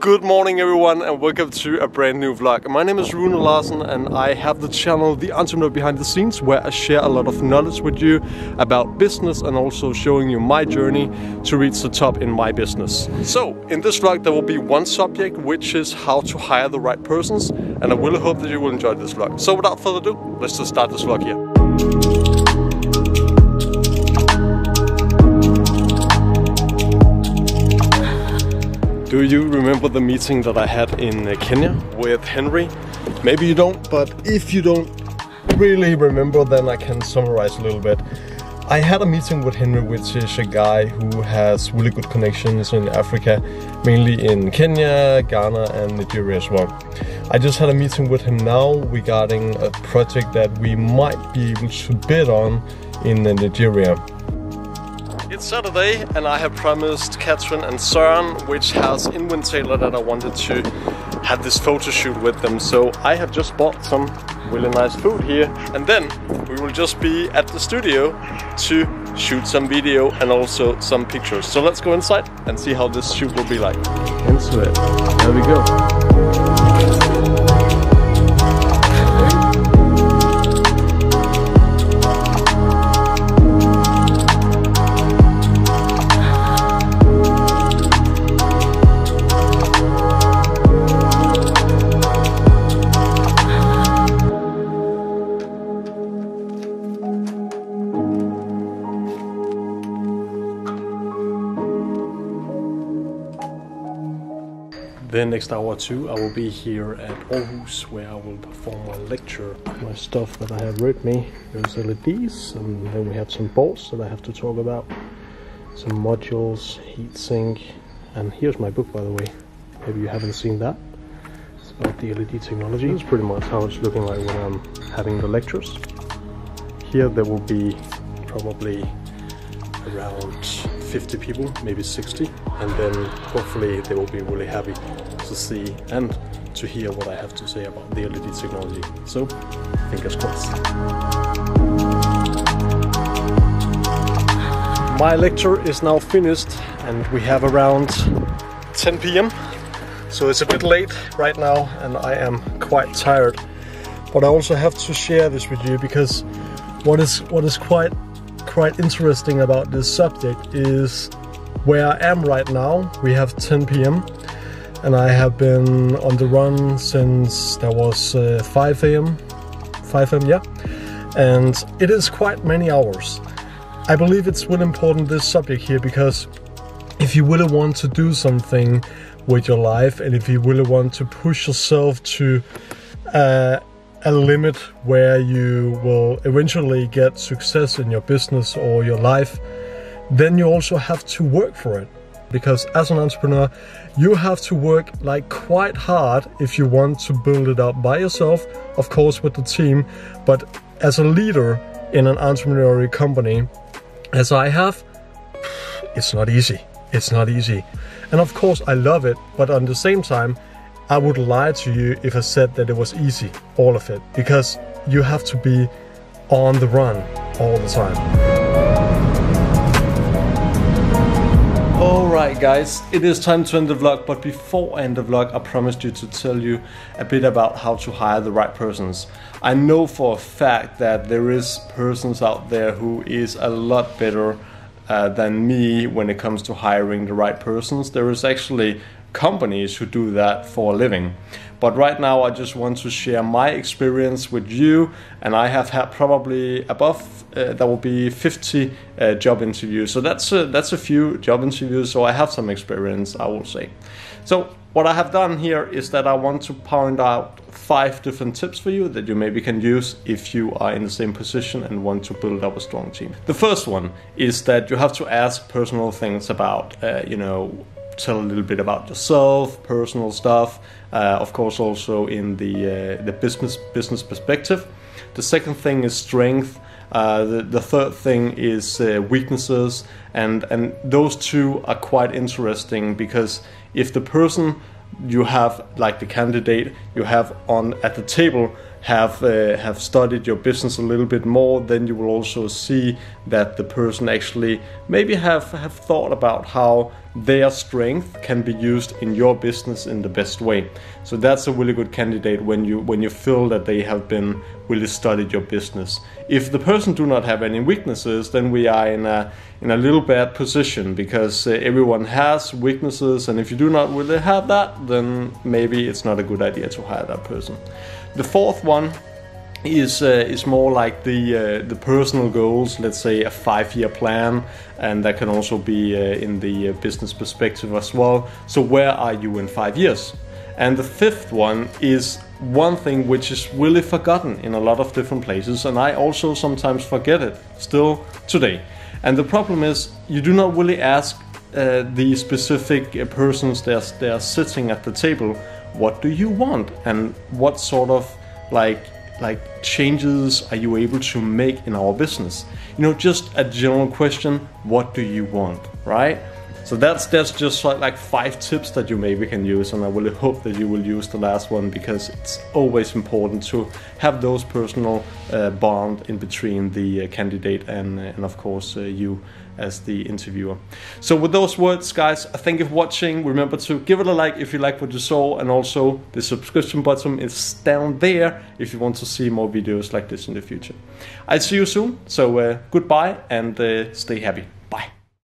Good morning everyone and welcome to a brand new vlog. My name is Rune Larsen and I have the channel The Entrepreneur Behind the Scenes, where I share a lot of knowledge with you about business and also showing you my journey to reach the top in my business. So in this vlog there will be one subject, which is how to hire the right persons, and I really hope that you will enjoy this vlog. So without further ado, let's just start this vlog here. Do you remember the meeting that I had in Kenya with Henry? Maybe you don't, but if you don't really remember, then I can summarize a little bit. I had a meeting with Henry, which is a guy who has really good connections in Africa, mainly in Kenya, Ghana and Nigeria as well. I just had a meeting with him now regarding a project that we might be able to bid on in Nigeria. It's Saturday and I have promised Catherine and Søren, which has Inwind Taylor, that I wanted to have this photo shoot with them. So I have just bought some really nice food here, and then we will just be at the studio to shoot some video and also some pictures. So let's go inside and see how this shoot will be like. Into it. There we go. The next hour or two I will be here at Aarhus, where I will perform a lecture. My stuff that I have with me, there's LEDs, and then we have some bolts that I have to talk about, some modules, heatsink, and here's my book, by the way. Maybe you haven't seen that. It's about the LED technology. It's pretty much how it's looking like when I'm having the lectures. Here there will be probably around 50 people, maybe 60, and then hopefully they will be really happy to see and to hear what I have to say about the LED technology. So, fingers crossed. My lecture is now finished and we have around 10 p.m. So it's a bit late right now and I am quite tired. But I also have to share this with you because what is quite interesting about this subject is where I am right now. We have 10 p.m. and I have been on the run since there was 5 a.m. yeah, and it is quite many hours. I believe it's really important, this subject here, because if you really want to do something with your life and if you really want to push yourself to a limit where you will eventually get success in your business or your life, then you also have to work for it. Because as an entrepreneur, you have to work like quite hard if you want to build it up by yourself, of course with the team, but as a leader in an entrepreneurial company, as I have, it's not easy. It's not easy. And of course I love it, but at the same time, I would lie to you if I said that it was easy, all of it, because you have to be on the run all the time. Alright guys, it is time to end the vlog, but before I end the vlog I promised you to tell you a bit about how to hire the right persons. I know for a fact that there is persons out there who is a lot better than me when it comes to hiring the right persons. There is actually companies who do that for a living. But right now I just want to share my experience with you, and I have had probably above there will be 50 job interviews. So that's a few job interviews, so I have some experience, I will say. So what I have done here is that I want to point out 5 different tips for you that you maybe can use if you are in the same position and want to build up a strong team. The first one is that you have to ask personal things about, tell a little bit about yourself, personal stuff, of course also in the business perspective. The second thing is strength. The third thing is weaknesses, and those two are quite interesting, because if the person you have, like the candidate you have on at the table, have studied your business a little bit more, then you will also see that the person actually maybe have thought about how their strength can be used in your business in the best way. So that's a really good candidate when you feel that they have been really studied your business. If the person do not have any weaknesses, then we are in a little bad position, because everyone has weaknesses, and if you do not really have that, then maybe it's not a good idea to hire that person. The fourth one is more like the personal goals, let's say a 5-year plan, and that can also be in the business perspective as well. So where are you in 5 years? And the fifth one is one thing which is really forgotten in a lot of different places, and I also sometimes forget it still today. And the problem is, you do not really ask the specific persons that are sitting at the table, what do you want, and what sort of like changes are you able to make in our business? You know, just a general question, what do you want, right? So that's just like 5 tips that you maybe can use, and I really hope that you will use the last one, because it's always important to have those personal bond in between the candidate and of course you as the interviewer. So with those words, guys, thank you for watching. Remember to give it a like if you like what you saw, and also the subscription button is down there if you want to see more videos like this in the future. I'll see you soon, so goodbye and stay happy.